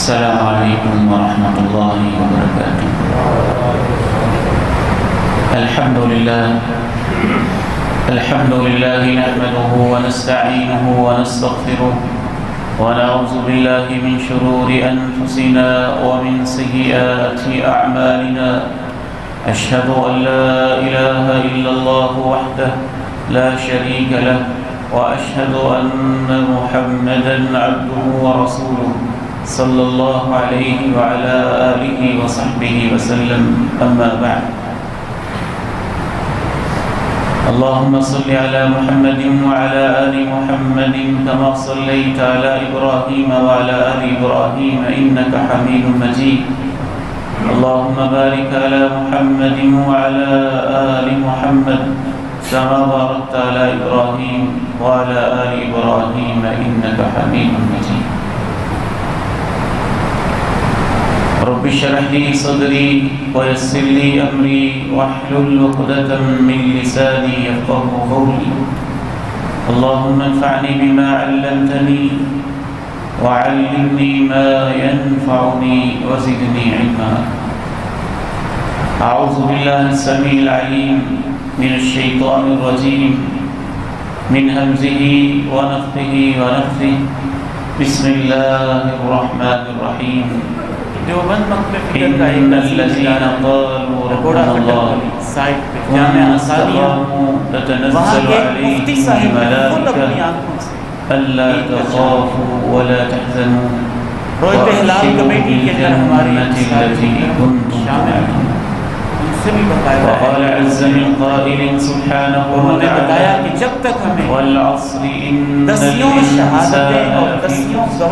السلام علیکم ورحمۃ اللہ وبرکاتہ۔ الحمد للہ نحمده ونستعینه ونستغفره ونعوذ باللہ من شرور انفسنا ومن سیئات اعمالنا، اشہد ان لا الہ الا اللہ وحدہ لا شریک لہ واشہد ان محمدا عبدہ ورسولہ صلی اللہ علیہ وعلى آلہ وصحبہ وسلم، اما بعد۔ اللهم صل على محمد وعلى آل محمد كما صليت على إبراهيم وعلى آل إبراهيم إنك حميد مجيد۔ اللهم بارك على محمد وعلى آل محمد كما باركت على إبراهيم وعلى آل إبراهيم إنك حميد مجيد۔ رب اشرح لي صدري ويسر لي امري واحلل عقدة من لساني يفقهوا قولي۔ اللهم انفعني بما علمتني وعلمني ما ينفعني وزدني علما۔ اعوذ بالله السميع العليم من الشيطان الرجيم من همزه ونفخه ونفثه، بسم الله الرحمن الرحيم۔ دیوبند مکتب ان الذين قالوا ربنا الله ثم استقاموا تتنزل عليهم الملائكة الا تخافوا ولا تحزنوا وابشروا بالجنة التي كنتم توعدون۔ وقال عز من قائل سبحانه وتعالى والعصر ان الانسان لفی خسر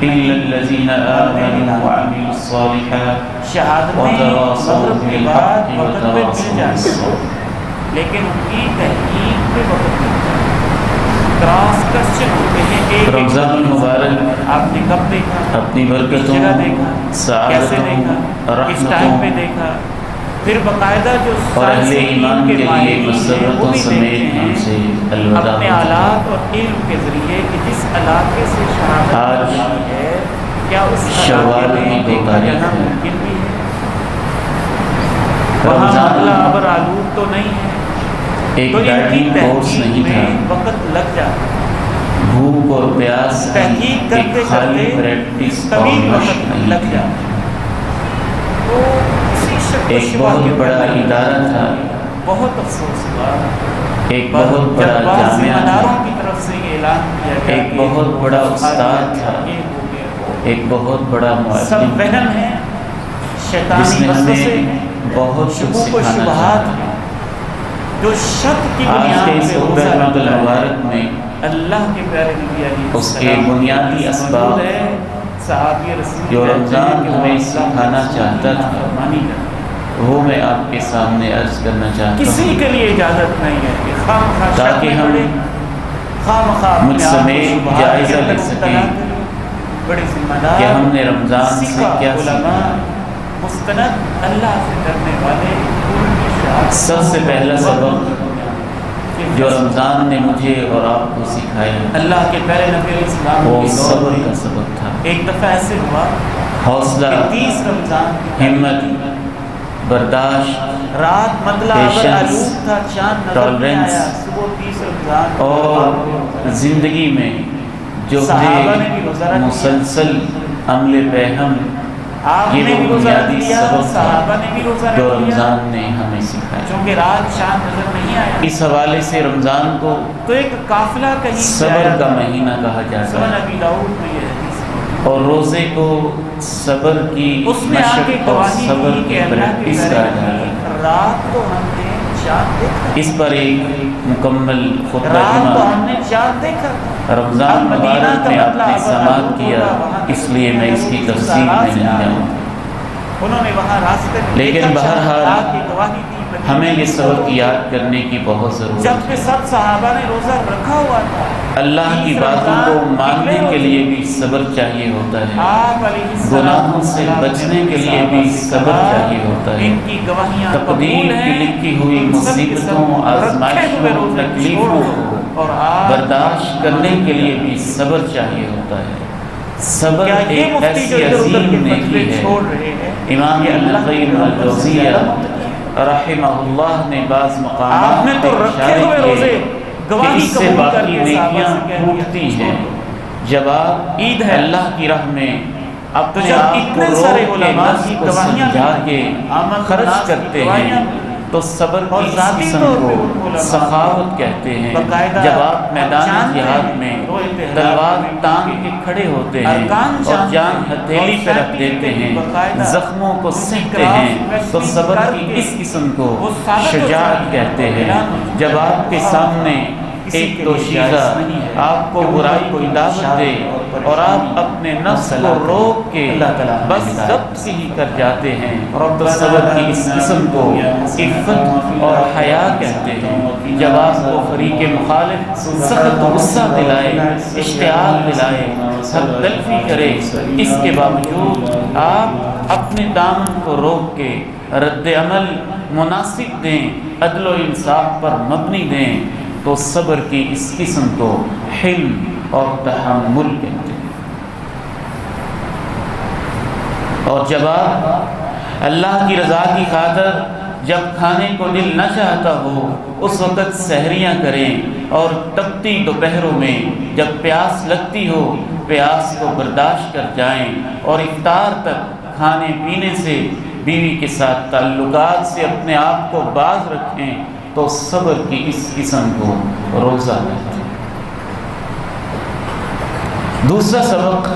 الا الذين آمنوا وعملوا الصالحات وتواصوا بالحق وتواصوا بالصبر۔ لیکن ان کی تحقیق پہ وقت کراس کوسچن ہوتے ہیں کہ رمضان المبارک آپ نے کب دیکھا، اپنی برکتوں، سعادتوں، کس ٹائم پہ دیکھا، پھر باقاعدہ جو اور اہل ایمان کے لیے مسرتوں سمیت ہم سے الوداع اپنے آلات اور علم کے ذریعے کہ جس علاقے سے شہادت آج ہے کیا اس شوال کی 2 تاریخ ہے۔ ممکن بھی ہے؟ وہاں معاملہ ابر آلود تو نہیں ہے، ایک تو ان کی ڈائٹنگ کورس تحقیق نہیں تھا، میں وقت لگ جاتا ہے، بھوک اور پیاس تحقیق کی کرتے ایک خالی کرتے پریکٹس اور طویل مشق وقت نہیں لگ تھی۔ جاتا ہے۔ تو اسی شک و ایک شبہ بہت کے بڑا اوپر ادارہ تھا، بہت افسوس ہوا ایک بہت بڑا جب بعض جامعہ ذمہ تھا، داروں کی طرف سے یہ اعلان کیا گیا ایک کہ بہت بڑا استاد تھا، یہ ہو گیا وہ ہو ایک بہت بڑا گیا۔ معلم سب وہم ہے، جس شیطانی نے وسوسے ہمیں ہیں، بہت کچھ شکوک و سکھانا شبہات چاہا۔ ہیں، جو شک کی آج بنیاد کے اس پہ خطبہ روزہ رمضان رکھتا ہے، المبارک میں اللہ کے پیارے نبی علیہ اس کے السلام بنیادی اسباب موجود ہے۔ صحابی رسول جو کہتے ہیں رمضان کہ ہمیں وہ سکھانا چاہتا تھا، فرمانی کرتے ہیں۔ وہ میں آپ کے سامنے عرض کرنا چاہتا کسی ہوں کے لیے اجازت نہیں ہے کہ خواہ تاکہ ہم مجھ سمیت جائزہ لے سکیں بڑے ذمہ دار کہ ہم نے رمضان سے کیا سیکھا۔ مستند اللہ سے ڈرنے والے سب سے پہلا سبق جو رمضان نے مجھے اور آپ کو سکھایا اللہ کے پیارے نبی علیہ السلام وہ کے دور صبر میں کا سبق تھا۔ ایک دفعہ ایسے ہوا حوصلہ، کہ 30 رمضان کی ہمت، برداشت رات مطلع Patience، آلود تھا، چاند نظر نہیں tolerance، آیا، صبح 30 رمضان اور زندگی میں جو صحابہ نے بھی روزہ رکھا، مسلسل عمل پہم، آپ یہ نے وہ بھی روزہ رکھ بنیادی لیا، سبق صحابہ تھا نے بھی روزہ جو رکھ لیا، رمضان نے ہمیں سکھایا۔ چونکہ رات چاند نظر نہیں آیا، اس حوالے سے رمضان کو تو ایک قافلہ کہیں سے صبر آیا کا تھا۔ مہینہ کہا جاتا سنن ہے، ابی داؤد میں یہ حدیث موجود ہے۔ اور روزے کو صبر کی اس میں آ کے مشق اور گواہی صبر دی کی کہ اللہ کے پریکٹس کہا پیارے جاتا ہے۔ نبی، رات تو ہم نے چاند دیکھا، اس پر ایک مکمل خطبہ رات تو جمعہ ہم نے چاند دیکھا تھا۔ رمضان اب مدینہ مبارک کا میں آپ مطلع نے ابر سماعت آلود کیا، ہوگا، وہاں اس لیے میں اس کی تفصیل میں نہیں جاؤں۔ انہوں نے وہاں راستے میں لیکن دیکھا، بہرحال اللہ کی گواہی دی، مدینہ ہمیں یہ کی سبق تو یاد کرنے کی بہت ضرورت جبکہ ہے۔ سب صحابہ نے روزہ رکھا ہوا تھا، اللہ کی باتوں کو ماننے کے لیے بھی صبر چاہیے ہوتا ہے، آپ علیہ السلام گناہوں سے بچنے کے لیے بھی صبر چاہیے ہوتا ہے، ان کی گواہیاں تقدیر قبول کی ہیں، لکھی ہوئی تم سب کے مصیبتوں، سب رکھے آزمائشوں، ہوئے روزے تکلیفوں چھوڑو، کو اور آپ برداشت کرنے کے لیے بھی صبر چاہیے ہوتا ہے۔ صبر کیا یہ ایک مفتی جو ایسی ادھر ادھر کے عظیم نیکی فتوے ہے۔ چھوڑ رہے ہیں، امام یہ ابن اللہ القیم کی رحمت سے الجوزیہ زیادہ متقی۔ رحمہ اللہ نے بعض مقامات آپ نے تو پہ رکھے اشارے ہوئے کیے روزے کہ گواہی اس سے قبول کر باقی کے صحابہ نیکیاں سے کہہ دیا ٹوٹتی ہیں چھوڑ۔ جب آپ عید ہے، اللہ کی راہ میں تو اپنے جب آپ کو اتنے روک سارے کے علماء نفس کی کو گواہیاں سمجھا ملتی کے ہیں، آمد خرچ الناس کی کرتے گواہیاں ہیں ملتی ہیں، تو صبر اور کی اس ذاتی قسم طور کو پہ ان علماء سخاوت کہتے ہیں۔ باقاعدہ جب آپ میدان جانتے جہاد ہیں، میں روئے تحرار تلوار میں تان ان کے کے کھڑے ہوتے ہیں ارکان اور جانتے جان ہیں، ہتھیلی اور پہ رکھ سینٹی دیتے ہیں، باقاعدہ زخموں کو ان کی سہتے کراس ہیں، تو ریسلنگ صبر کر کی کے اس قسم کو وہ ثابت ہو شجاعت جاتی ہے۔ کہتے ہیں۔ اعلان ہو جاتا ہے۔ جب آپ کے سامنے کسی ایک کے دو لیے شیزہ جائز نہیں ہے آپ کو کہ برائی کوئی کی دعوت دے اور آپ اپنے نفس کو روک کے بس ضبط ہی کر جاتے ہیں، تو صبر کی اس قسم کو عفت اور حیا کہتے ہیں۔ جب آپ کو فریق مخالف سخت غصہ دلائے، اشتعال دلائے، حق تلفی کرے، اس کے باوجود آپ اپنے دامن کو روک کے رد عمل مناسب دیں، عدل و انصاف پر مبنی دیں، تو صبر کی اس قسم کو حلم اور تحمل کہتے ہیں۔ اور جب آپ اللہ کی رضا کی خاطر جب کھانے کو دل نہ چاہتا ہو اس وقت سحریاں کریں، اور تپتی دوپہروں میں جب پیاس لگتی ہو پیاس کو برداشت کر جائیں، اور افطار تک کھانے پینے سے بیوی کے ساتھ تعلقات سے اپنے آپ کو باز رکھیں، تو صبر کی اس قسم کو روزہ کہتے ہیں۔ دوسرا سبق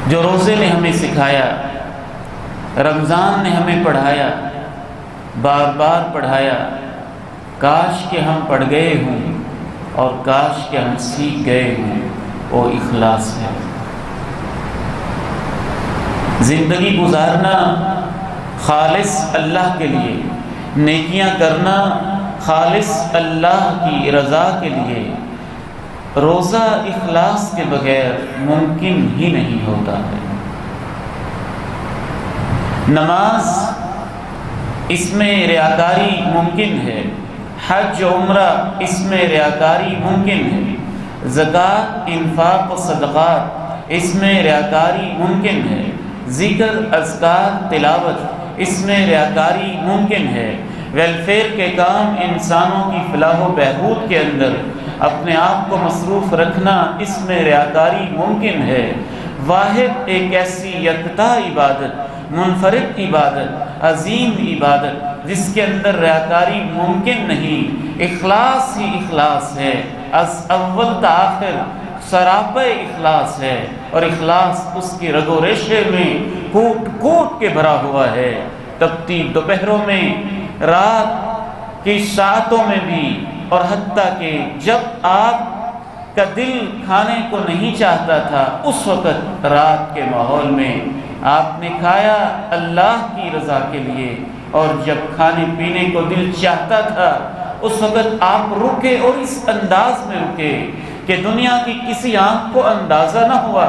جو روزے نے ہمیں سکھایا، رمضان نے ہمیں پڑھایا، بار بار پڑھایا، کاش کہ ہم پڑھ گئے ہوں اور کاش کہ ہم سیکھ گئے ہوں، وہ اخلاص ہے۔ زندگی گزارنا خالص اللہ کے لیے، نیکیاں کرنا خالص اللہ کی رضا کے لیے، روزہ اخلاص کے بغیر ممکن ہی نہیں ہوتا ہے۔ نماز اس میں ریاکاری ممکن ہے، حج و عمرہ اس میں ریاکاری ممکن ہے، زکوٰۃ انفاق و صدقات اس میں ریاکاری ممکن ہے، ذکر اذکار تلاوت اس میں ریاکاری ممکن ہے، ویلفیئر کے کام انسانوں کی فلاح و بہبود کے اندر اپنے آپ کو مصروف رکھنا اس میں ریاکاری ممکن ہے۔ واحد ایک ایسی یکتا عبادت، منفرد عبادت، عظیم عبادت جس کے اندر ریاکاری ممکن نہیں، اخلاص ہی اخلاص ہے، از اول تا آخر سراپا اخلاص ہے، اور اخلاص اس کی رگ و ریشے میں کوٹ کوٹ کے بھرا ہوا ہے۔ تپتی دوپہروں میں، رات کی ساعتوں میں بھی، اور حتیٰ کہ جب آپ کا دل کھانے کو نہیں چاہتا تھا اس وقت رات کے ماحول میں آپ نے کھایا اللہ کی رضا کے لیے، اور جب کھانے پینے کو دل چاہتا تھا اس وقت آپ رکے، اور اس انداز میں رکے کہ دنیا کی کسی آنکھ کو اندازہ نہ ہوا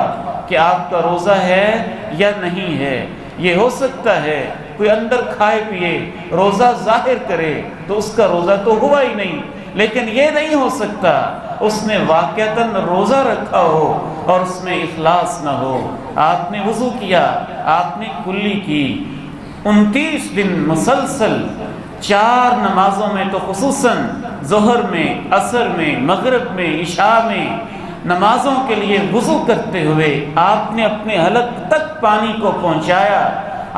کہ آپ کا روزہ ہے یا نہیں ہے۔ یہ ہو سکتا ہے کوئی اندر کھائے پیے روزہ ظاہر کرے تو اس کا روزہ تو ہوا ہی نہیں، لیکن یہ نہیں ہو سکتا اس نے واقعتاً روزہ رکھا ہو اور اس میں اخلاص نہ ہو۔ آپ نے وضو کیا، آپ نے کلی کی، 29 دن مسلسل 4 نمازوں میں تو خصوصاً ظہر میں، عصر میں، مغرب میں، عشاء میں نمازوں کے لیے وضو کرتے ہوئے آپ نے اپنے حلق تک پانی کو پہنچایا،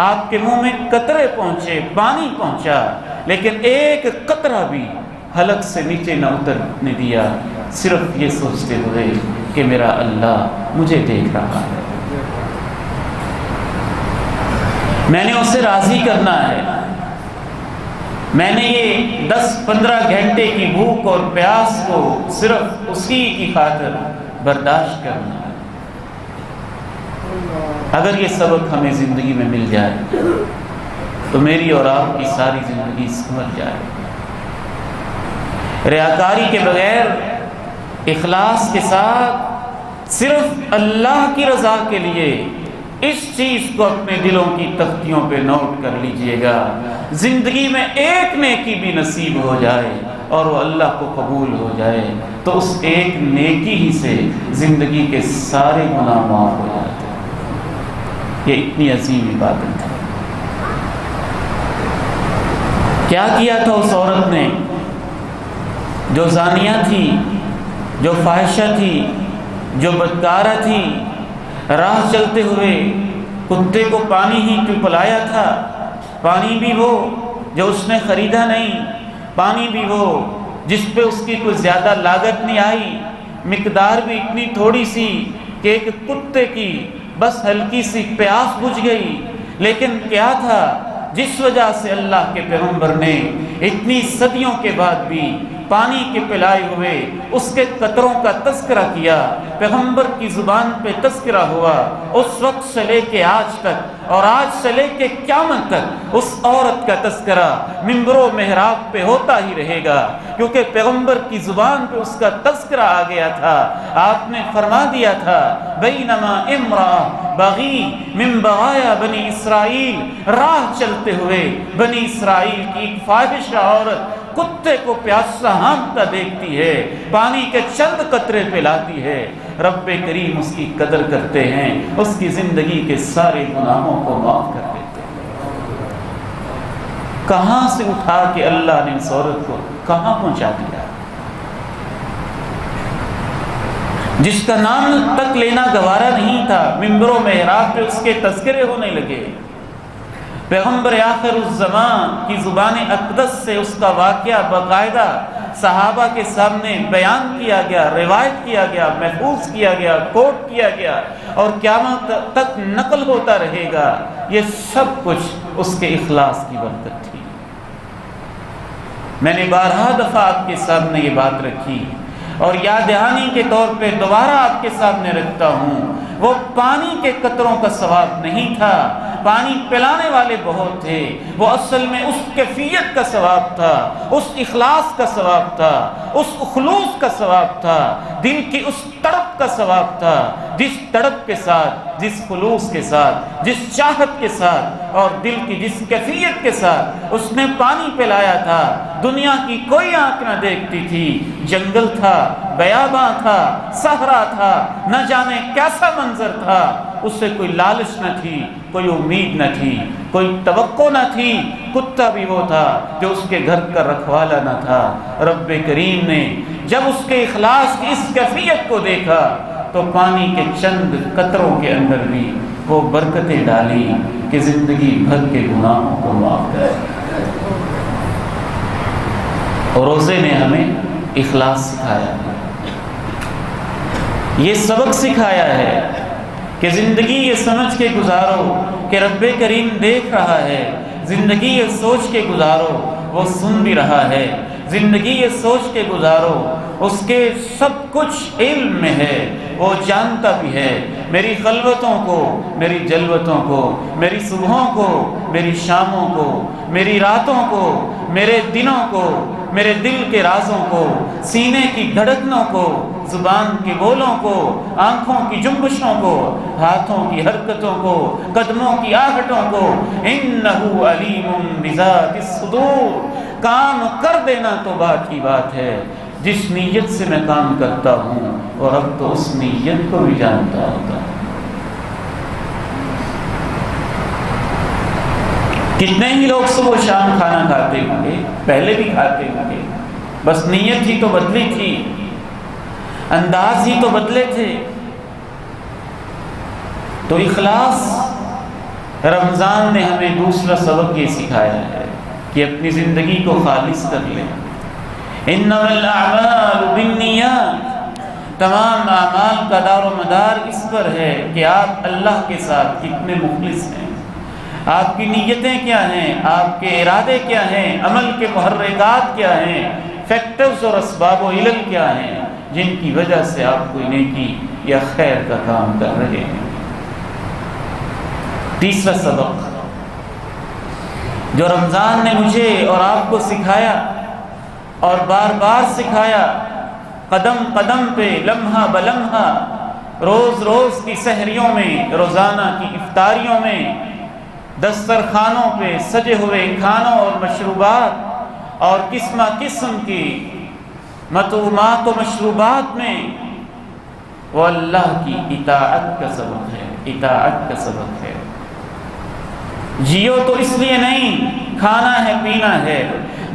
آپ کے منہ میں قطرے پہنچے، پانی پہنچا، لیکن ایک قطرہ بھی حلق سے نیچے نہ اترنے دیا، صرف یہ سوچتے ہوئے کہ میرا اللہ مجھے دیکھ رہا ہے، میں نے اسے راضی کرنا ہے، میں نے یہ 10-15 گھنٹے کی بھوک اور پیاس کو صرف اسی کی خاطر برداشت کرنا ہے۔ اگر یہ سبق ہمیں زندگی میں مل جائے تو میری اور آپ کی ساری زندگی سمجھ جائے۔ ریاکاری کے بغیر، اخلاص کے ساتھ، صرف اللہ کی رضا کے لیے اس چیز کو اپنے دلوں کی تختیوں پہ نوٹ کر لیجئے گا، زندگی میں ایک نیکی بھی نصیب ہو جائے اور وہ اللہ کو قبول ہو جائے تو اس ایک نیکی ہی سے زندگی کے سارے گناہ معاف ہو جاتے ہیں۔ یہ اتنی عظیم عبادت ہے۔ کیا کیا تھا اس عورت نے جو زانیہ تھی، جو فاحشہ تھی، جو بدکارہ تھی؟ راہ چلتے ہوئے کتے کو پانی ہی کیوں پلایا تھا؟ پانی بھی وہ جو اس نے خریدا نہیں، پانی بھی وہ جس پہ اس کی کوئی زیادہ لاگت نہیں آئی، مقدار بھی اتنی تھوڑی سی کہ ایک کتے کی بس ہلکی سی پیاس بجھ گئی۔ لیکن کیا تھا جس وجہ سے اللہ کے پیغمبر نے اتنی صدیوں کے بعد بھی پانی کے پلائے ہوئے اس کے قطروں کا تذکرہ کیا، پیغمبر کی زبان پہ تذکرہ ہوا، اس وقت سے لے کے آج تک اور آج سے لے کے قیامت تک اس عورت کا تذکرہ منبر و محراب پہ ہوتا ہی رہے گا، کیونکہ پیغمبر کی زبان پہ اس کا تذکرہ آ گیا تھا۔ آپ نے فرما دیا تھا بینما امرأ بغی من بغایا بنی اسرائیل، راہ چلتے ہوئے بنی اسرائیل کی ایک فاحشہ عورت کتے کو پیاسا ہانپتا دیکھتی ہے، پانی کے چند قطرے پلاتی ہے، رب کریم اس کی قدر کرتے ہیں، اس کی زندگی کے سارے گناہوں کو معاف کر دیتے ہیں۔ کہاں سے اٹھا کے اللہ نے اس عورت کو کہاں پہنچا دیا؟ جس کا نام تک لینا گوارا نہیں تھا، منبر و محراب پہ اس کے تذکرے ہونے لگے۔ پیغمبر آخر الزمان کی زبان اقدس سے اس کا واقعہ باقاعدہ صحابہ کے سامنے بیان کیا گیا، روایت کیا گیا، محفوظ کیا گیا، کوٹ کیا گیا اور قیامت تک نقل ہوتا رہے گا۔ یہ سب کچھ اس کے اخلاص کی برکت تھی۔ میں نے بارہا دفعہ آپ کے سامنے یہ بات رکھی اور یاد دہانی کے طور پہ دوبارہ آپ کے سامنے رکھتا ہوں، وہ پانی کے قطروں کا ثواب نہیں تھا، پانی پلانے والے بہت تھے، وہ اصل میں اس کیفیت کا ثواب تھا، اس اخلاص کا ثواب تھا، اس خلوص کا ثواب تھا، دل کی اس تڑپ کا ثواب تھا، جس تڑپ کے ساتھ، جس خلوص کے ساتھ، جس چاہت کے ساتھ اور دل کی جس کیفیت کے ساتھ اس نے پانی پلایا تھا۔ دنیا کی کوئی آنکھ نہ دیکھتی تھی، جنگل تھا، بیاباں تھا، صحرا تھا، نہ جانے کیسا منظر تھا، اس سے کوئی لالچ نہ تھی، کوئی امید نہ تھی، کوئی توقع نہ تھی، کتا بھی وہ تھا جو اس کے گھر کا رکھوالا نہ تھا۔ رب کریم نے جب اس کے اخلاص کی اس کیفیت کو دیکھا تو پانی کے چند قطروں کے اندر بھی وہ برکتیں ڈالی کہ زندگی بھر کے گناہوں کو معاف کرے۔ اور روزے نے ہمیں اخلاص سکھایا ہے، یہ سبق سکھایا ہے کہ زندگی یہ سمجھ کے گزارو کہ رب کریم دیکھ رہا ہے، زندگی یہ سوچ کے گزارو وہ سن بھی رہا ہے، زندگی یہ سوچ کے گزارو اس کے سب کچھ علم میں ہے، وہ جانتا بھی ہے میری خلوتوں کو، میری جلوتوں کو، میری صبحوں کو، میری شاموں کو، میری راتوں کو، میرے دنوں کو، میرے دل کے رازوں کو، سینے کی دھڑکنوں کو، زبان کے بولوں کو، آنکھوں کی جنبشوں کو، ہاتھوں کی حرکتوں کو، قدموں کی آہٹوں کو۔ انہ علیم بذات الصدور، کام کر دینا تو بات کی بات ہے، جس نیت سے میں کام کرتا ہوں اور اب تو اس نیت کو بھی جانتا ہوتا ہے۔ کتنے ہی لوگ صبح و شام کھانا کھاتے ہوں گے، پہلے بھی کھاتے ہوں گے، بس نیت ہی تو بدلی تھی، انداز ہی تو بدلے تھے۔ تو اخلاص، رمضان نے ہمیں دوسرا سبق یہ سکھایا ہے کہ اپنی زندگی کو خالص کر لیں۔ انما الاعمال بالنیات، تمام اعمال کا دار و مدار اس پر ہے کہ آپ اللہ کے ساتھ کتنے مخلص ہیں، آپ کی نیتیں کیا ہیں، آپ کے ارادے کیا ہیں، عمل کے محرکات کیا ہیں، فیکٹرز اور اسباب و علل کیا ہیں جن کی وجہ سے آپ کوئی نیکی یا خیر کا کام کر رہے ہیں۔ تیسرا سبق جو رمضان نے مجھے اور آپ کو سکھایا اور بار بار سکھایا، قدم قدم پہ، لمحہ بلمحہ، روز روز کی سحریوں میں، روزانہ کی افطاریوں میں، دسترخوانوں پہ سجے ہوئے کھانوں اور مشروبات اور قسم قسم کی مطعومات و مشروبات میں، وہ اللہ کی اطاعت کا سبب ہے، اطاعت کا سبب ہے۔ جیو تو اس لیے نہیں کھانا ہے پینا ہے،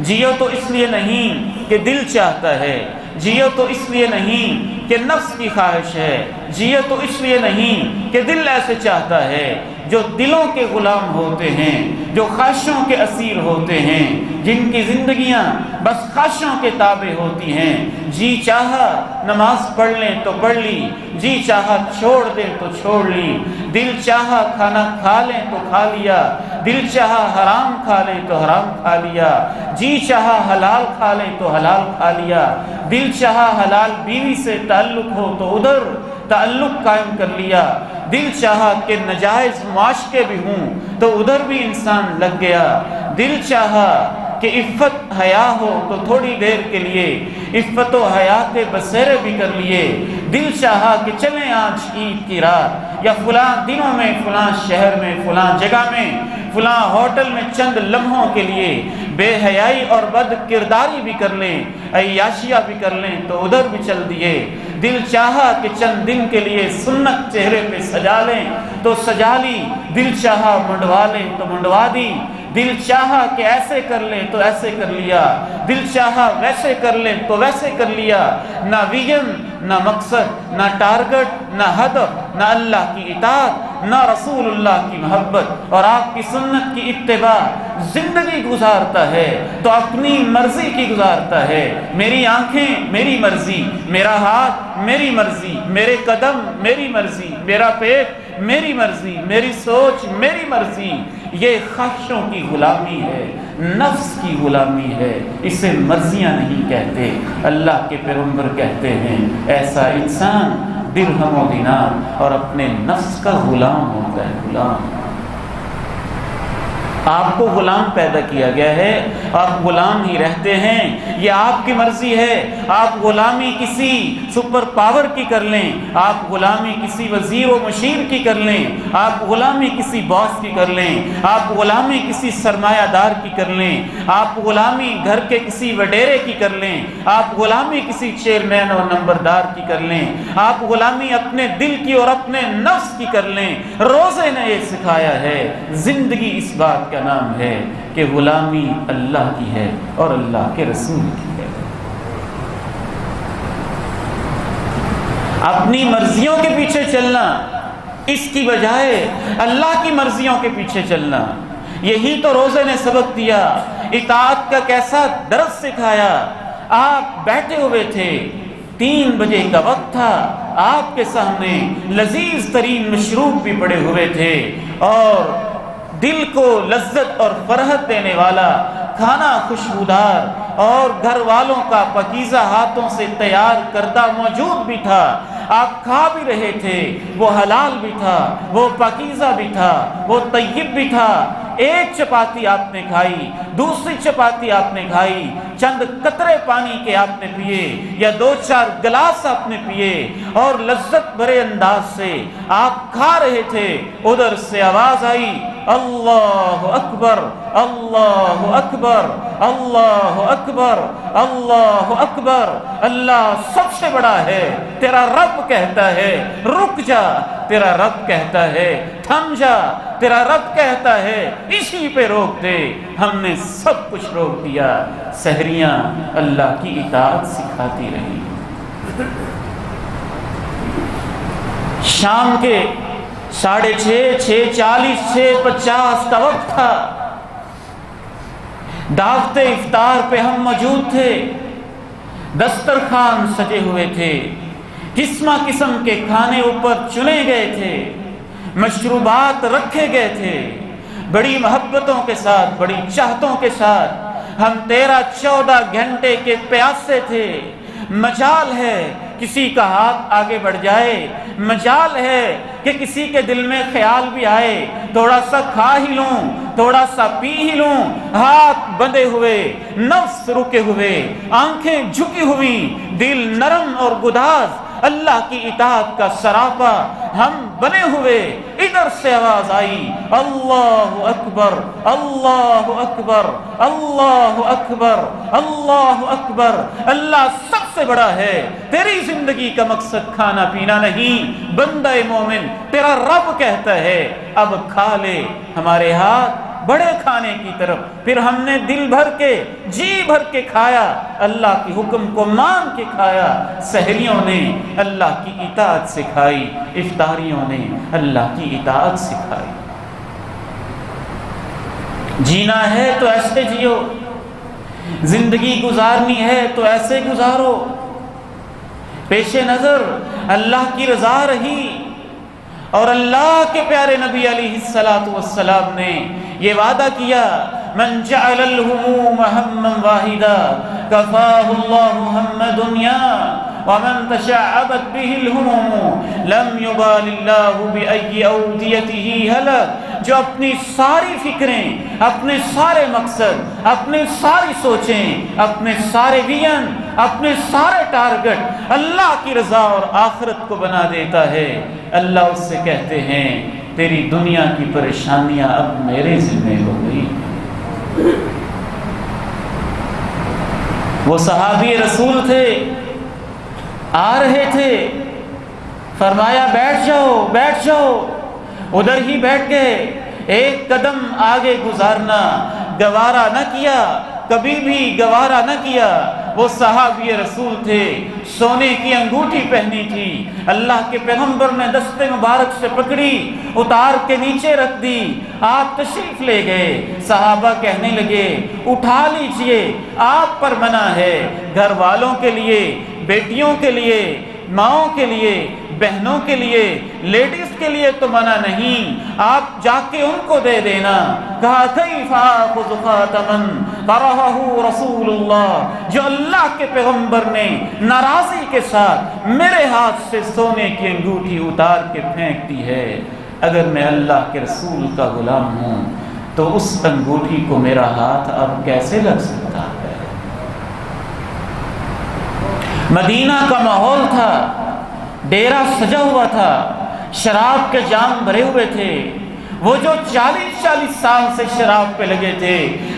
جیو تو اس لیے نہیں کہ دل چاہتا ہے، جیو تو اس لیے نہیں کہ نفس کی خواہش ہے، جیو تو اس لیے نہیں کہ دل ایسے چاہتا ہے۔ جو دلوں کے غلام ہوتے ہیں، جو خواہشوں کے اسیر ہوتے ہیں، جن کی زندگیاں بس خواہشوں کے تابع ہوتی ہیں، جی چاہا نماز پڑھ لیں تو پڑھ لی، جی چاہا چھوڑ دیں تو چھوڑ لی، دل چاہا کھانا کھا لیں تو کھا لیا، دل چاہا حرام کھا لیں تو حرام کھا لیا، جی چاہا حلال کھا لیں تو حلال کھا لیا، دل چاہا حلال بیوی سے تعلق ہو تو ادھر تعلق قائم کر لیا، دل چاہا کہ نجائز معاشقے بھی ہوں تو ادھر بھی انسان لگ گیا، دل چاہا کہ عفت حیا ہو تو تھوڑی دیر کے لیے عفت و حیا کے بسیرے بھی کر لیے، دل چاہا کہ چلیں آج عید کی رات یا فلاں دنوں میں فلاں شہر میں فلاں جگہ میں فلاں ہوٹل میں چند لمحوں کے لیے بے حیائی اور بد کرداری بھی کر لیں، عیاشیاں بھی کر لیں تو ادھر بھی چل دیے، دل چاہا کہ چند دن کے لیے سنت چہرے پہ سجا لیں تو سجا لی، دل چاہا منڈوا لیں تو منڈوا دی، دل چاہا کہ ایسے کر لیں تو ایسے کر لیا، دل چاہا ویسے کر لیں تو ویسے کر لیا، نہ ویژن نہ مقصد نہ ٹارگٹ نہ ہدف، نہ اللہ کی اطاعت نہ رسول اللہ کی محبت اور آپ کی سنت کی اتباع، زندگی گزارتا ہے تو اپنی مرضی کی گزارتا ہے، میری آنکھیں میری مرضی، میرا ہاتھ میری مرضی، میرے قدم میری مرضی، میرا پیٹ میری مرضی، میری سوچ میری مرضی، یہ خواہشوں کی غلامی ہے، نفس کی غلامی ہے، اسے مرضیاں نہیں کہتے۔ اللہ کے پیغمبر کہتے ہیں ایسا انسان درہم و دینار اور اپنے نفس کا غلام ہوتا ہے، غلام۔ آپ کو غلام پیدا کیا گیا ہے، آپ غلام ہی رہتے ہیں، یہ آپ کی مرضی ہے، آپ غلامی کسی سپر پاور کی کر لیں، آپ غلامی کسی وزیر و مشیر کی کر لیں، آپ غلامی کسی باس کی کر لیں، آپ غلامی کسی سرمایہ دار کی کر لیں، آپ غلامی گھر کے کسی وڈیرے کی کر لیں، آپ غلامی کسی چیئرمین اور نمبردار کی کر لیں، آپ غلامی اپنے دل کی اور اپنے نفس کی کر لیں۔ روزے نے یہ سکھایا ہے، زندگی اس بات کا نام ہے کہ غلامی اللہ کی ہے اور اللہ کے رسول کی ہے۔ اپنی مرضیوں کے پیچھے چلنا اس کی بجائے اللہ کی مرضیوں کے پیچھے چلنا، یہی تو روزے نے سبق دیا، اطاعت کا کیسا درس سکھایا۔ آپ بیٹھے ہوئے تھے، 3 بجے کا وقت تھا، آپ کے سامنے لذیذ ترین مشروب بھی پڑے ہوئے تھے اور دل کو لذت اور فرحت دینے والا کھانا خوشبودار اور گھر والوں کا پاکیزہ ہاتھوں سے تیار کردہ موجود بھی تھا، آپ کھا بھی رہے تھے، وہ حلال بھی تھا، وہ پاکیزہ بھی تھا، وہ طیب بھی تھا۔ ایک چپاتی آپ نے کھائی، دوسری چپاتی آپ نے کھائی، چند قطرے پانی کے آپ نے پیے یا 2-4 گلاس آپ نے پیے اور لذت بھرے انداز سے آپ کھا رہے تھے، ادھر سے آواز آئی اللہ اکبر اللہ اکبر اللہ اکبر اللہ اکبر، اللہ سب سے بڑا ہے، تیرا رب کہتا ہے رک جا، تیرا رب کہتا ہے تھم جا، تیرا رب کہتا ہے اسی پہ روک دے۔ ہم نے سب کچھ روک دیا، سحریاں اللہ کی اطاعت سکھاتی رہی۔ شام کے 6:30 6:40 6:50 کا وقت تھا، دعوت افطار پہ ہم موجود تھے، دسترخوان سجے ہوئے تھے، قسم قسم کے کھانے اوپر چنے گئے تھے، مشروبات رکھے گئے تھے، بڑی محبتوں کے ساتھ بڑی چاہتوں کے ساتھ ہم 13-14 گھنٹے کے پیاسے تھے۔ مجال ہے کسی کا ہاتھ آگے بڑھ جائے، مجال ہے کہ کسی کے دل میں خیال بھی آئے تھوڑا سا کھا ہی لوں، تھوڑا سا پی ہی لوں، ہاتھ بندھے ہوئے، نفس رکے ہوئے، آنکھیں جھکی ہوئی، دل نرم اور گداز اللہ کی اطاعت کا سراپا ہم بنے ہوئے ادھر سے آواز آئی اللہ اکبر اللہ اکبر اللہ اکبر اللہ اکبر، اللہ سب سے بڑا ہے، تیری زندگی کا مقصد کھانا پینا نہیں، بندہ مومن تیرا رب کہتا ہے اب کھا لے۔ ہمارے ہاتھ بڑے کھانے کی طرف، پھر ہم نے دل بھر کے جی بھر کے کھایا، اللہ کے حکم کو مان کے کھایا۔ سحریوں نے اللہ کی اطاعت سکھائی، افطاریوں نے اللہ کی اطاعت سکھائی۔ جینا ہے تو ایسے جیو، زندگی گزارنی ہے تو ایسے گزارو، پیش نظر اللہ کی رضا رہی۔ اور اللہ کے پیارے نبی علیہ السلام نے یہ وعدہ کیا من جعل الہموم ہما واحدا کفاہ اللہ ہم دنیا ومن تشعبت به الہموم لم یبال اللہ بأی اودیتہ ہلک۔ جو اپنی ساری فکریں، اپنے سارے مقصد، اپنے ساری سوچیں، اپنے سارے ویژن، اپنے سارے ٹارگٹ اللہ کی رضا اور آخرت کو بنا دیتا ہے، اللہ اس سے کہتے ہیں تیری دنیا کی پریشانیاں اب میرے ذمہ ہو گئی۔ وہ صحابی رسول تھے، آ رہے تھے، فرمایا بیٹھ جاؤ بیٹھ جاؤ، ادھر ہی بیٹھ گئے، ایک قدم آگے گزارنا گوارا نہ کیا، کبھی بھی گوارا نہ کیا۔ وہ صحابی رسول تھے، سونے کی انگوٹھی پہنی تھی، اللہ کے پیغمبر نے دست مبارک سے پکڑی، اتار کے نیچے رکھ دی، آپ تشریف لے گئے۔ صحابہ کہنے لگے اٹھا لیجئے، آپ پر منع ہے، گھر والوں کے لیے، بیٹیوں کے لیے، ماؤں کے لیے، بہنوں کے لیے، لیڈیز کے لیے تو منع نہیں، آپ جا کے ان کو دے دینا۔ کہا کیف آخذ خاتما کرہہ رسول اللہ، جو اللہ کے پیغمبر نے ناراضی کے ساتھ میرے ہاتھ سے سونے کی انگوٹھی اتار کے پھینک دی ہے، اگر میں اللہ کے رسول کا غلام ہوں تو اس انگوٹھی کو میرا ہاتھ اب کیسے لگ سکتا ہے؟ مدینہ کا ماحول تھا، ڈیرا سجا ہوا تھا، شراب کے جام بھرے ہوئے تھے۔ وہ جو 40 سال سے شراب پہ لگے تھے،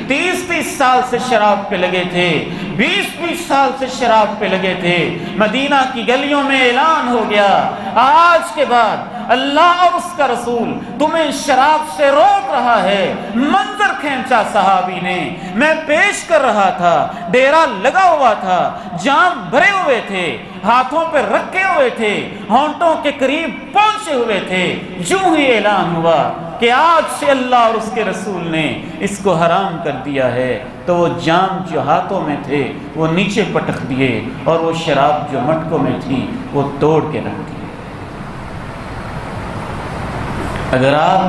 30 سال سے شراب پہ لگے تھے، 20 سال سے شراب پہ لگے تھے، مدینہ کی گلیوں میں اعلان ہو گیا آج کے بعد اللہ اور اس کا رسول تمہیں شراب سے روک رہا ہے۔ منظر کھینچا صحابی نے، میں پیش کر رہا تھا، ڈیرا لگا ہوا تھا، جام بھرے ہوئے تھے، ہاتھوں پہ رکھے ہوئے تھے، ہونٹوں کے قریب پہنچے ہوئے تھے، جو ہی اعلان ہوا کہ آج سے اللہ اور اس کے رسول نے اس کو حرام کر دیا ہے، تو وہ جام جو ہاتھوں میں تھے وہ نیچے پٹک دیے، اور وہ شراب جو مٹکوں میں تھی وہ توڑ کے رکھ دی۔ اگر آپ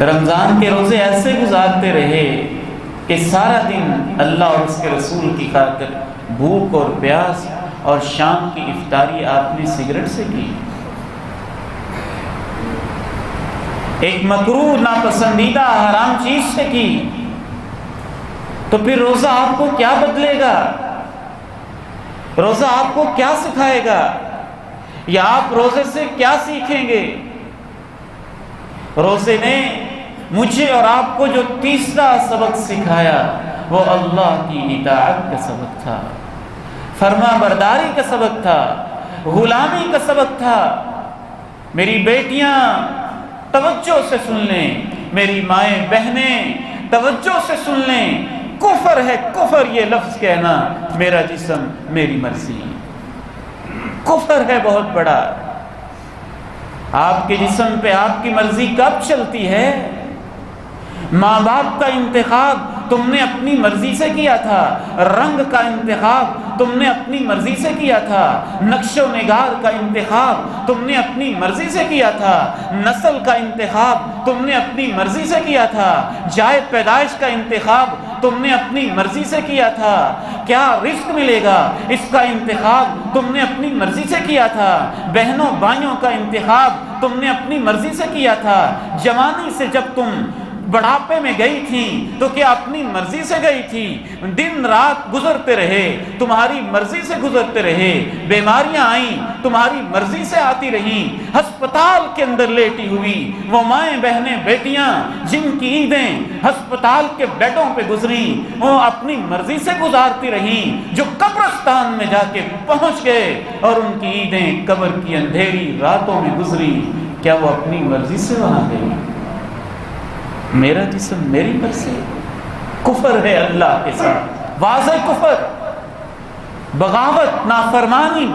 رمضان کے روزے ایسے گزارتے رہے کہ سارا دن اللہ اور اس کے رسول کی خاطر بھوک اور پیاس، اور شام کی افطاری آپ نے سگریٹ سے کی، ایک مکروہ ناپسندیدہ حرام چیز سے کی، تو پھر روزہ آپ کو کیا بدلے گا؟ روزہ آپ کو کیا سکھائے گا؟ یا آپ روزے سے کیا سیکھیں گے؟ روزے نے مجھے اور آپ کو جو تیسرا سبق سکھایا وہ اللہ کی اطاعت کا سبق تھا، فرما برداری کا سبق تھا، غلامی کا سبق تھا۔ میری بیٹیاں توجہ سے سن لیں، میری مائیں بہنیں توجہ سے سن لیں، کفر ہے کفر یہ لفظ کہنا، میرا جسم میری مرضی، کفر ہے بہت بڑا۔ آپ کے جسم پہ آپ کی مرضی کب چلتی ہے؟ ماں باپ کا انتخاب تم نے اپنی مرضی سے کیا تھا، رنگ کا انتخاب تم نے اپنی مرضی سے کیا تھا، نقش و نگار کا انتخاب تم نے اپنی مرضی سے کیا تھا، نسل کا انتخاب تم نے اپنی مرضی سے کیا تھا، جائے پیدائش کا انتخاب تم نے اپنی مرضی سے کیا تھا، کیا رزق ملے گا اس کا انتخاب تم نے اپنی مرضی سے کیا تھا، بہنوں بھائیوں کا انتخاب تم نے اپنی مرضی سے کیا تھا۔ جوانی سے جب تم بڑھاپے میں گئی تھیں تو کیا اپنی مرضی سے گئی تھی؟ دن رات گزرتے رہے، تمہاری مرضی سے گزرتے رہے، بیماریاں آئیں تمہاری مرضی سے آتی رہیں، ہسپتال کے اندر لیٹی ہوئی وہ مائیں بہنیں بیٹیاں جن کی عیدیں ہسپتال کے بیڈوں پہ گزریں وہ اپنی مرضی سے گزارتی رہیں، جو قبرستان میں جا کے پہنچ گئے اور ان کی عیدیں قبر کی اندھیری راتوں میں گزری، کیا وہ اپنی مرضی سے وہاں گئی؟ میرا جسم میری مرضی، کفر ہے اللہ کے ساتھ، واضح کفر، بغاوت، نافرمانی،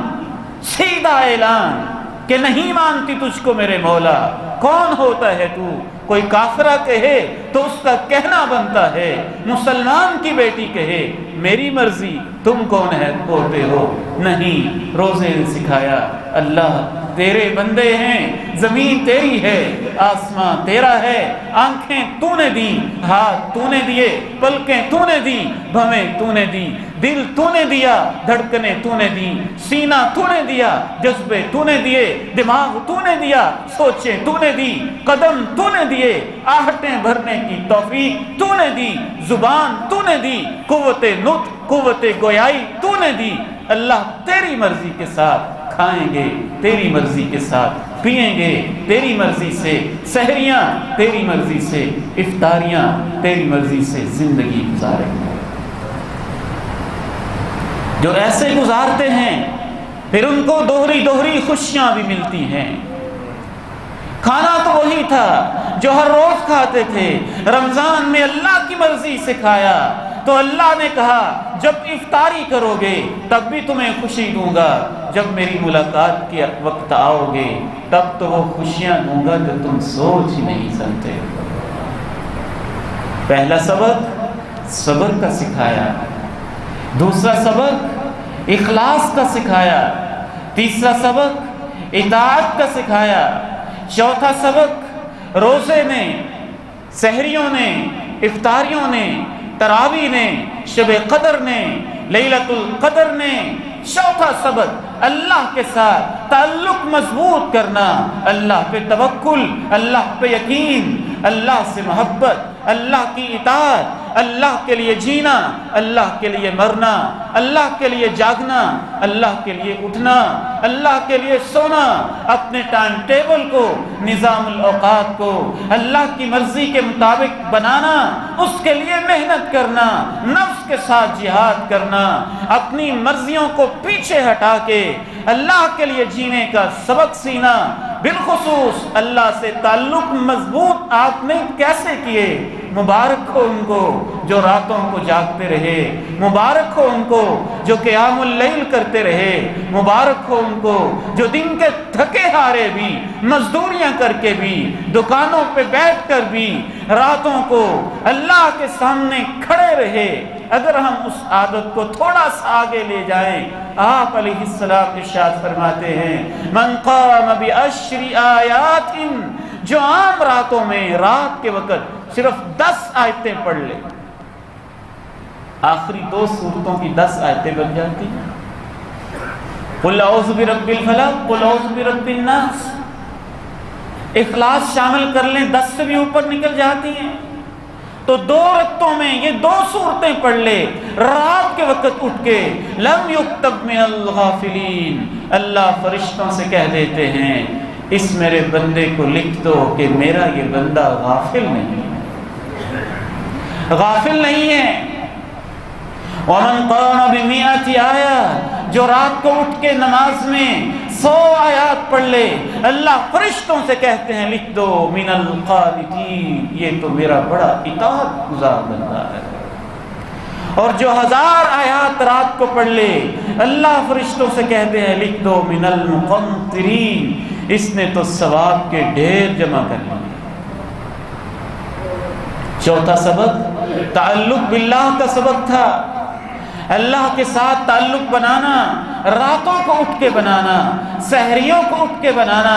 سیدھا اعلان کہ نہیں مانتی تجھ کو میرے مولا، کون ہوتا ہے تو؟ کوئی کافرہ کہے تو اس کا کہنا بنتا ہے، مسلمان کی بیٹی کہے میری مرضی، تم کون ہے ہوتے ہو؟ نہیں، روزے نے سکھایا اللہ تیرے بندے ہیں، زمین تیری ہے، آسمان تیرا ہے، آنکھیں تو نے دی، ہاتھ تو نے دیے، پلکیں تو نے دی، بھویں تو نے دی، دل تو نے دیا، دھڑکنیں تو نے دی، سینہ تو نے دیا، جذبے تو نے دیے، دماغ تو نے دیا، سوچیں تو نے دی، قدم تو نے دیے، آہٹیں بھرنے کی توفیق تو نے دی، زبان تو نے دی، قوت نطق، قوت گویائی تو نے دی۔ اللہ تیری مرضی کے ساتھ کھائیں گے، تیری مرضی کے ساتھ پئیں گے، تیری مرضی سے سحریاں، تیری مرضی سے افطاریاں، تیری مرضی سے زندگی گزاریں گے۔ جو ایسے گزارتے ہیں پھر ان کو دوہری دوہری خوشیاں بھی ملتی ہیں۔ کھانا تو وہی تھا جو ہر روز کھاتے تھے، رمضان میں اللہ کی مرضی سے کھایا تو اللہ نے کہا جب افطاری کرو گے تب بھی تمہیں خوشی دوں گا، جب میری ملاقات کے وقت آؤ گے تب تو وہ خوشیاں دوں گا جو تم سوچ ہی نہیں سکتے۔ پہلا سبق صبر کا سکھایا، دوسرا سبق اخلاص کا سکھایا، تیسرا سبق اطاعت کا سکھایا، چوتھا سبق روزے نے، سحریوں نے، افطاریوں نے، تراویح نے، شب قدر نے، لیلۃ القدر نے، چوتھا سبق اللہ کے ساتھ تعلق مضبوط کرنا، اللہ پہ توکل، اللہ پہ یقین، اللہ سے محبت، اللہ کی اطاعت، اللہ کے لیے جینا، اللہ کے لیے مرنا، اللہ کے لیے جاگنا، اللہ کے لیے اٹھنا، اللہ کے لیے سونا، اپنے ٹائم ٹیبل کو، نظام الاوقات کو اللہ کی مرضی کے مطابق بنانا، اس کے لیے محنت کرنا، نفس کے ساتھ جہاد کرنا، اپنی مرضیوں کو پیچھے ہٹا کے اللہ کے لیے جینے کا سبق سینا۔ بالخصوص اللہ سے تعلق مضبوط آپ نے کیسے کیے؟ مبارک ہو ان کو جو راتوں کو جاگتے رہے، مبارک ہو ان کو جو قیام اللیل کرتے رہے، مبارک ہو ان کو جو دن کے تھکے ہارے بھی، مزدوریاں کر کے بھی، دکانوں پہ بیٹھ کر بھی راتوں کو اللہ کے سامنے کھڑے رہے۔ اگر ہم اس عادت کو تھوڑا سا آگے لے جائیں، آپ علیہ السلام ارشاد فرماتے ہیں من قام بعشر آیات، جو عام راتوں میں رات کے وقت صرف 10 آیتیں پڑھ لے، آخری 2 سورتوں کی 10 آیتیں بن جاتی ہیں۔ قل اعوذ برب الفلق، قل اعوذ برب الناس، اخلاص شامل کر لیں 10 سے بھی اوپر نکل جاتی ہیں۔ تو 2 رکعتوں میں یہ 2 سورتیں پڑھ لے رات کے وقت اٹھ کے، لم یکتب من الغافلین، اللہ فرشتوں سے کہہ دیتے ہیں اس میرے بندے کو لکھ دو کہ میرا یہ بندہ غافل نہیں ہے، غافل نہیں ہے۔ ومن قام بمئة آیہ، جو رات کو اٹھ کے نماز میں 100 آیات پڑھ لے، اللہ فرشتوں سے کہتے ہیں لکھ دو من القانتین، یہ تو میرا بڑا اطاعت گزار بندہ ہے۔ اور جو 1000 آیات رات کو پڑھ لے، اللہ فرشتوں سے کہتے ہیں لکھ دو من المقنطرین، اس نے تو ثواب کے ڈھیر جمع کر لیے۔ چوتھا سبق تعلق باللہ کا سبق تھا، اللہ کے ساتھ تعلق بنانا، راتوں کو اٹھ کے بنانا، سحریوں کو اٹھ کے بنانا۔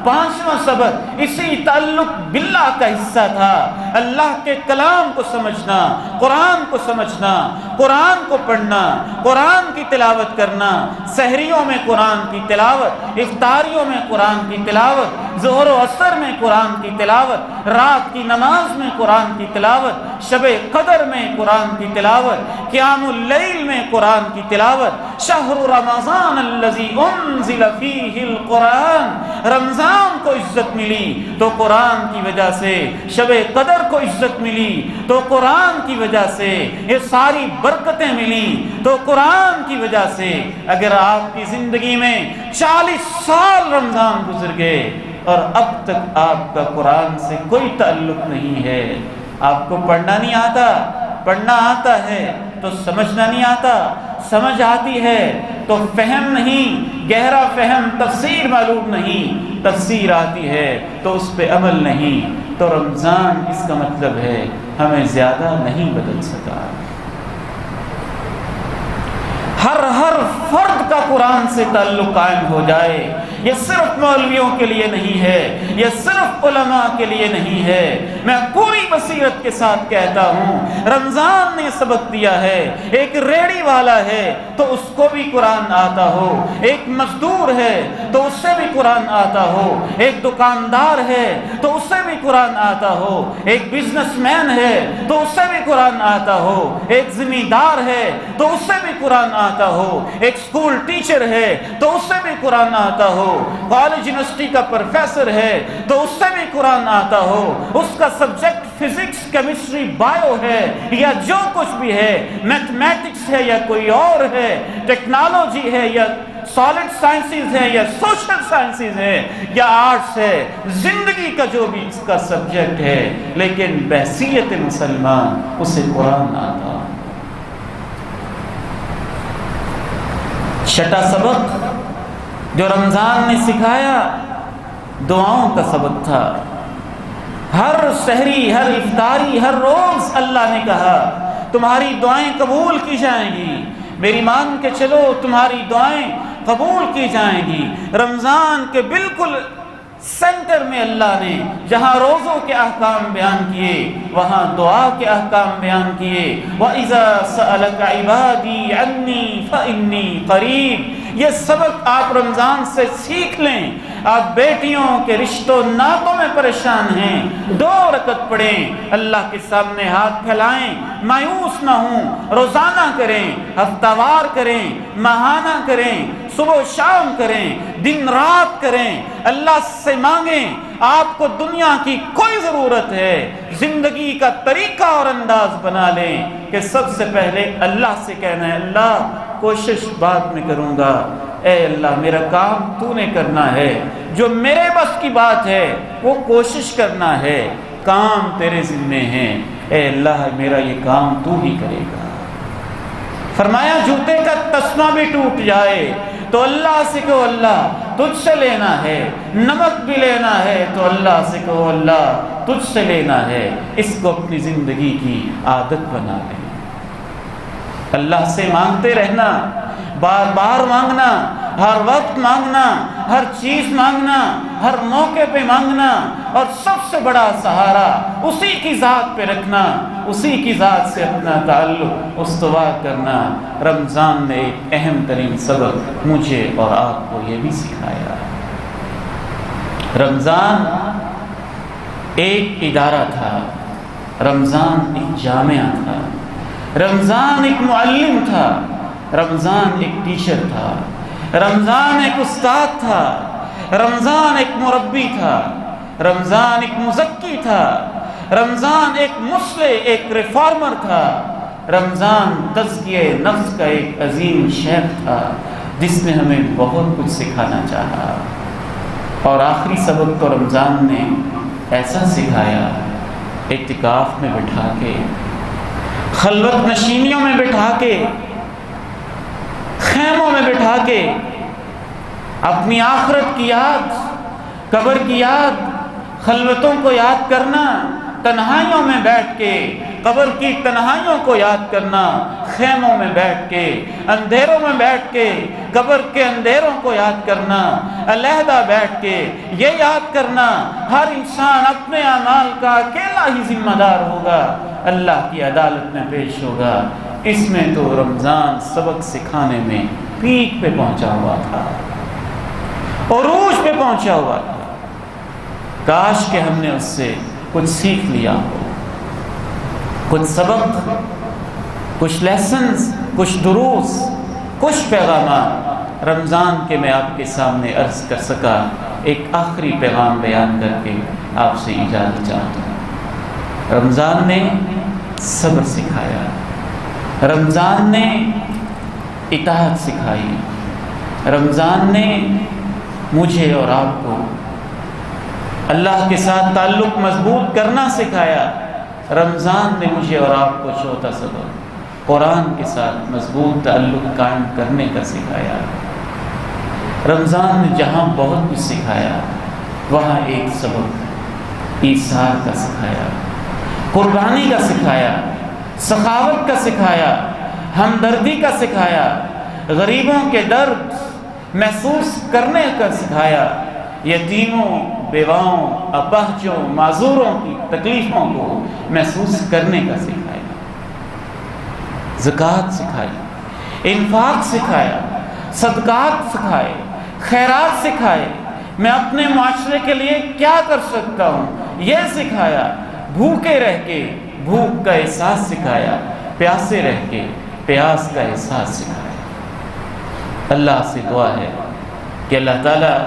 5واں سبق اسی تعلق باللہ کا حصہ تھا، اللہ کے کلام کو سمجھنا، قرآن کو سمجھنا، قرآن کو پڑھنا، قرآن کی تلاوت کرنا، سحریوں میں قرآن کی تلاوت، افطاریوں میں قرآن کی تلاوت، ظہر و عصر میں قرآن کی تلاوت، رات کی نماز میں قرآن کی تلاوت، شب قدر میں قرآن کی تلاوت، قیام اللیل میں قرآن کی تلاوت، شہر رمضان الذی انزل فیہ القرآن، رمضان کو عزت ملی تو قرآن کی وجہ سے، شب قدر کو عزت ملی تو قرآن کی وجہ سے، یہ ساری برکتیں ملی تو قرآن کی وجہ سے۔ اگر آپ کی زندگی میں 40 سال رمضان گزر گئے اور اب تک آپ کا قرآن سے کوئی تعلق نہیں ہے، آپ کو پڑھنا نہیں آتا، پڑھنا آتا ہے تو سمجھنا نہیں آتا، سمجھ آتی ہے تو فہم نہیں، گہرا فہم، تفسیر معلوم نہیں، تفسیر آتی ہے تو اس پہ عمل نہیں، تو رمضان اس کا مطلب ہے ہمیں زیادہ نہیں بدل سکا۔ ہر فرد کا قرآن سے تعلق قائم ہو جائے۔ یہ صرف مولویوں کے لیے نہیں ہے، یہ صرف علماء کے لیے نہیں ہے، میں پوری بصیرت کے ساتھ کہتا ہوں، رمضان نے سبق دیا ہے۔ ایک ریڑی والا ہے تو اس کو بھی قرآن آتا ہو، ایک مزدور ہے تو اس سے بھی قرآن آتا ہو، ایک دکاندار ہے تو اس سے بھی قرآن آتا ہو، ایک بزنس مین ہے تو اس سے بھی قرآن آتا ہو، ایک زمیندار ہے تو اس سے بھی قرآن آتا ہو، ایک اسکول ٹیچر ہے تو اس سے بھی قرآن آتا ہو، کالج یونیورسٹی کا پروفیسر ہے تو اس سے بھی قرآن آتا ہو، اس کا سبجیکٹ فزکس، کیمسٹری، بایو ہے یا جو کچھ بھی ہے، میتھمیٹکس ہے یا کوئی اور ہے، ٹیکنالوجی ہے یا سالڈ سائنسز ہے یا سوشل سائنسز ہے یا آرٹس ہے، زندگی کا جو بھی اس کا سبجیکٹ ہے، لیکن بحیثیت مسلمان اسے قرآن آتا۔ چھٹا سبق جو رمضان نے سکھایا دعاؤں کا سبق تھا۔ ہر سحری، ہر افطاری، ہر روز اللہ نے کہا تمہاری دعائیں قبول کی جائیں گی، میری مان کے چلو تمہاری دعائیں قبول کی جائیں گی۔ رمضان کے بالکل سینٹر میں اللہ نے جہاں روزوں کے احکام بیان کیے وہاں دعا کے احکام بیان کیے۔ وَإِذَا سَأَلَكَ عِبَادِي عَنِّي فَإِنِّي قَرِيبٌ۔ یہ سبق آپ رمضان سے سیکھ لیں۔ آپ بیٹیوں کے رشتوں ناتوں میں پریشان ہیں، 2 رکعت پڑھیں، اللہ کے سامنے ہاتھ پھیلائیں، مایوس نہ ہوں، روزانہ کریں، ہفتہ وار کریں، ماہانہ کریں، صبح و شام کریں، دن رات کریں، اللہ سے مانگیں۔ آپ کو دنیا کی کوئی ضرورت ہے، زندگی کا طریقہ اور انداز بنا لیں کہ سب سے پہلے اللہ سے کہنا ہے اللہ کوشش بعد میں کروں گا، اے اللہ میرا کام تو نے کرنا ہے، جو میرے بس کی بات ہے وہ کوشش کرنا ہے، کام تیرے ذمے ہیں، اے اللہ میرا یہ کام تو ہی کرے گا۔ فرمایا جوتے کا تسمہ بھی ٹوٹ جائے تو اللہ سے کہو اللہ تجھ سے لینا ہے، نمک بھی لینا ہے تو اللہ سے کہو اللہ تجھ سے لینا ہے۔ اس کو اپنی زندگی کی عادت بنا لیں، اللہ سے مانگتے رہنا، بار بار مانگنا، ہر وقت مانگنا، ہر چیز مانگنا، ہر موقع پہ مانگنا، اور سب سے بڑا سہارا اسی کی ذات پہ رکھنا، اسی کی ذات سے اپنا تعلق استوار کرنا۔ رمضان نے ایک اہم ترین سبق مجھے اور آپ کو یہ بھی سکھایا۔ رمضان ایک ادارہ تھا، رمضان ایک جامعہ تھا، رمضان ایک معلم تھا، رمضان ایک ٹیچر تھا، رمضان ایک استاد تھا، رمضان ایک مربی تھا، رمضان ایک مزکی تھا، رمضان ایک مصلح، ایک ریفارمر تھا، رمضان تزکیہ نفس کا ایک عظیم شیخ تھا جس نے ہمیں بہت کچھ سکھانا چاہا۔ اور آخری سبق تو رمضان نے ایسا سکھایا، اعتکاف میں بٹھا کے، خلوت نشینیوں میں بٹھا کے، خیموں میں بٹھا کے اپنی آخرت کی یاد، قبر کی یاد، خلوتوں کو یاد کرنا، تنہائیوں میں بیٹھ کے قبر کی تنہائیوں کو یاد کرنا، خیموں میں بیٹھ کے، اندھیروں میں بیٹھ کے قبر کے اندھیروں کو یاد کرنا، علیحدہ بیٹھ کے یہ یاد کرنا ہر انسان اپنے اعمال کا اکیلا ہی ذمہ دار ہوگا، اللہ کی عدالت میں پیش ہوگا۔ اس میں تو رمضان سبق سکھانے میں پیک پہ پہنچا ہوا تھا، عروج پہ پہنچا ہوا تھا۔ کاش کہ ہم نے اس سے کچھ سیکھ لیا ہو، کچھ سبق، کچھ لیسنز، کچھ دروس، کچھ پیغامات رمضان کے میں آپ کے سامنے عرض کر سکا۔ ایک آخری پیغام بیان کر کے آپ سے اجازت چاہتا ہوں۔ رمضان نے صبر سکھایا، رمضان نے اطاعت سکھائی، رمضان نے مجھے اور آپ کو اللہ کے ساتھ تعلق مضبوط کرنا سکھایا، رمضان نے مجھے اور آپ کو چوتھا سبق قرآن کے ساتھ مضبوط تعلق قائم کرنے کا سکھایا۔ رمضان نے جہاں بہت کچھ سکھایا، وہاں ایک سبق ایثار کا سکھایا، قربانی کا سکھایا، سخاوت کا سکھایا، ہمدردی کا سکھایا، غریبوں کے درد محسوس کرنے کا سکھایا، یتیموں، بیواؤں، اپاہجوں، معذوروں کی تکلیفوں کو محسوس کرنے کا سکھایا، زکوٰۃ سکھائی، انفاق سکھایا، صدقات سکھائے، خیرات سکھائے، میں اپنے معاشرے کے لیے کیا کر سکتا ہوں یہ سکھایا، بھوکے رہ کے بھوک کا احساس سکھایا، پیاسے رہ کے پیاس کا احساس سکھایا۔ اللہ سے دعا ہے کہ اللہ تعالیٰ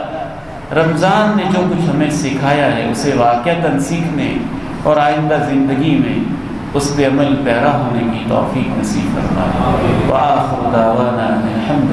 رمضان نے جو کچھ ہمیں سکھایا ہے اسے واقعتاً سیکھنے اور آئندہ زندگی میں اس پہ عمل پیرا ہونے کی توفیق نصیب فرمائے۔ وآخر دعوانا الحمد